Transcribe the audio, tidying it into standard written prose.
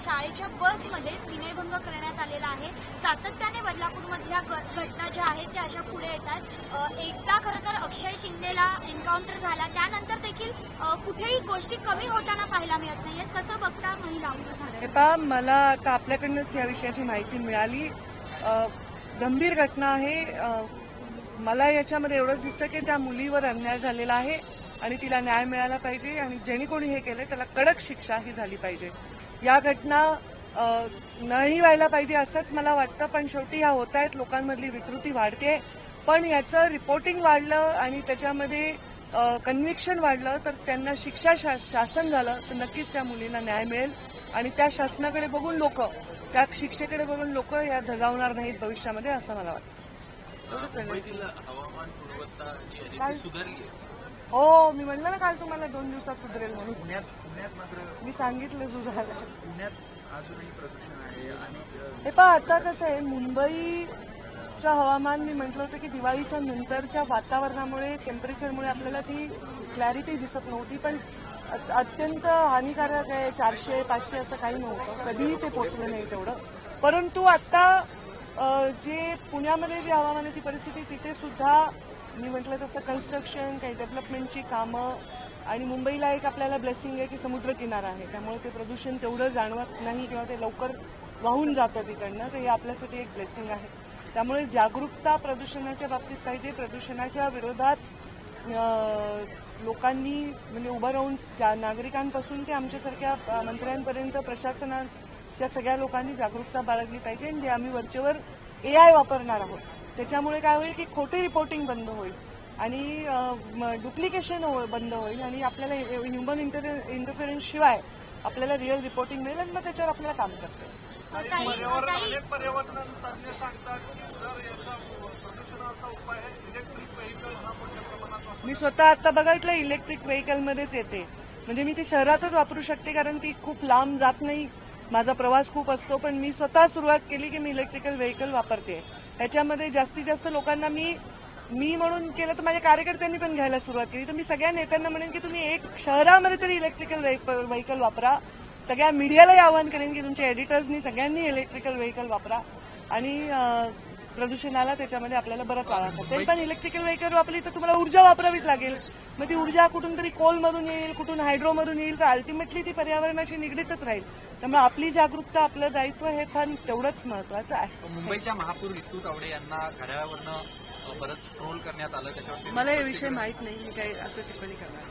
शाळेच्या बसमध्येच विनयभंग करण्यात आलेला आहे। सातत्याने बदलापूरमधल्या घटना ज्या आहेत त्या अशा पुढे येतात। एकदा खरं तर अक्षय शिंदेला एन्काउंटर झाला, त्यानंतर देखील कुठेही गोष्टी कमी होताना पाहायला मिळत नाहीयेत। कसं बघता महिला? मला आता आपल्याकडनंच या विषयाची माहिती मिळाली। गंभीर घटना आहे। मला याच्यामध्ये एवढंच दिसतं की त्या मुलीवर अन्याय झालेला आहे आणि तिला न्याय मिळाला पाहिजे आणि ज्यांनी कोणी हे केलं त्याला कडक शिक्षा ही झाली पाहिजे। या घटना नाही व्हायला पाहिजे असंच मला वाटतं, पण शेवटी ह्या होत आहेत, लोकांमधली विकृती वाढते। पण याचं रिपोर्टिंग वाढलं आणि त्याच्यामध्ये कन्व्हिक्शन वाढलं तर त्यांना शिक्षा शासन झालं तर नक्कीच त्या मुलींना न्याय मिळेल आणि त्या शासनाकडे बघून लोक, त्या शिक्षेकडे बघून लोक या धजावणार नाहीत भविष्यामध्ये, असं मला वाटतं। हवामान गुणवत्ता जी आहे ती सुधारली आहे। हो, मी म्हणलं ना काल तुम्हाला 2 दिवसात सुधारेल म्हणून। पुण्यात मात्र मी सांगितलं सुधारलं। पुण्यात अजूनही प्रदूषण आहे आणि हे पहा, आता कसं आहे, मुंबईचं हवामान मी म्हटलं होतं की दिवाळीच्या नंतरच्या वातावरणामुळे, टेम्परेचरमुळे आपल्याला ती क्लॅरिटी दिसत नव्हती, पण अत्यंत हानिकारक आहे। 400-500 असं काही नव्हतं, कधीही ते पोचलं नाही तेवढं। परंतु आता जे पुण्यामध्ये जी हवामानाची परिस्थिती, तिथे सुद्धा मी म्हटलं तसं कन्स्ट्रक्शन, काही डेव्हलपमेंटची कामं, आणि मुंबईला एक आपल्याला ब्लेसिंग आहे की समुद्रकिनारा आहे, त्यामुळे ते प्रदूषण तेवढं जाणवत नाही किंवा ते लवकर वाहून जातं तिकडनं, तर हे आपल्यासाठी एक ब्लेसिंग आहे। त्यामुळे जागरूकता प्रदूषणाच्या बाबतीत पाहिजे। प्रदूषणाच्या विरोधात लोकांनी म्हणजे उभं राहून, नागरिकांपासून ते आमच्यासारख्या मंत्र्यांपर्यंत, प्रशासनाच्या सगळ्या लोकांनी जागरूकता बाळगली पाहिजे। जे आम्ही वरचेवर AI वापरणार आहोत, त्याच्यामुळे काय होईल की खोटी रिपोर्टिंग बंद होईल आणि डुप्लिकेशन बंद होईल आणि आपल्याला ह्युमन इंटरफेरन्स शिवाय आपल्याला रिअल रिपोर्टिंग मिळेल आणि मग त्याच्यावर आपल्याला काम करता येईल। पर्यावरण तज्ञ सांगतात की जर याचा प्रदूषणाचा उपाय इलेक्ट्रिक व्हेकल हा मोठ्या प्रमाणात मी स्वतः आता बघितलं, इलेक्ट्रिक व्हेकलमध्येच येते, म्हणजे मी ती शहरातच वापरू शकते कारण ती खूप लांब जात नाही, माझा प्रवास खूप असतो, पण मी स्वतः सुरुवात केली की मी इलेक्ट्रिकल व्हेकल वापरते। त्याच्यामध्ये जास्तीत जास्त लोकांना मी म्हणून केलं तर माझ्या कार्यकर्त्यांनी पण घ्यायला सुरुवात केली, तर मी सगळ्या नेत्यांना म्हणेन की तुम्ही एक शहरामध्ये तरी इलेक्ट्रिकल व्हेकल वापरा। सगळ्या मीडियालाही आवाहन करेन की तुमच्या एडिटर्सनी सगळ्यांनी इलेक्ट्रिकल व्हेकल वापरा आणि प्रदूषणाला त्याच्यामध्ये आपल्याला बरंच आळा करता येईल। पण इलेक्ट्रिकल व्हेकल वापरली तर तुम्हाला ऊर्जा वापरावीच लागेल, मग ती ऊर्जा कुठून तरी कोलमधून येईल, कुठून हायड्रोमधून येईल, तर अल्टिमेटली ती पर्यावरणाशी निगडीतच राहील। त्यामुळे आपली जागरूकता, आपलं दायित्व हे फार तेवढंच महत्वाचं आहे। मुंबईच्या महापौर रितू तावडे यांना घड्याळावरनं बरंच ट्रोल करण्यात आलं, त्याच्यावर मला हे विषय माहीत नाही, मी काही असं टिप्पणी करणार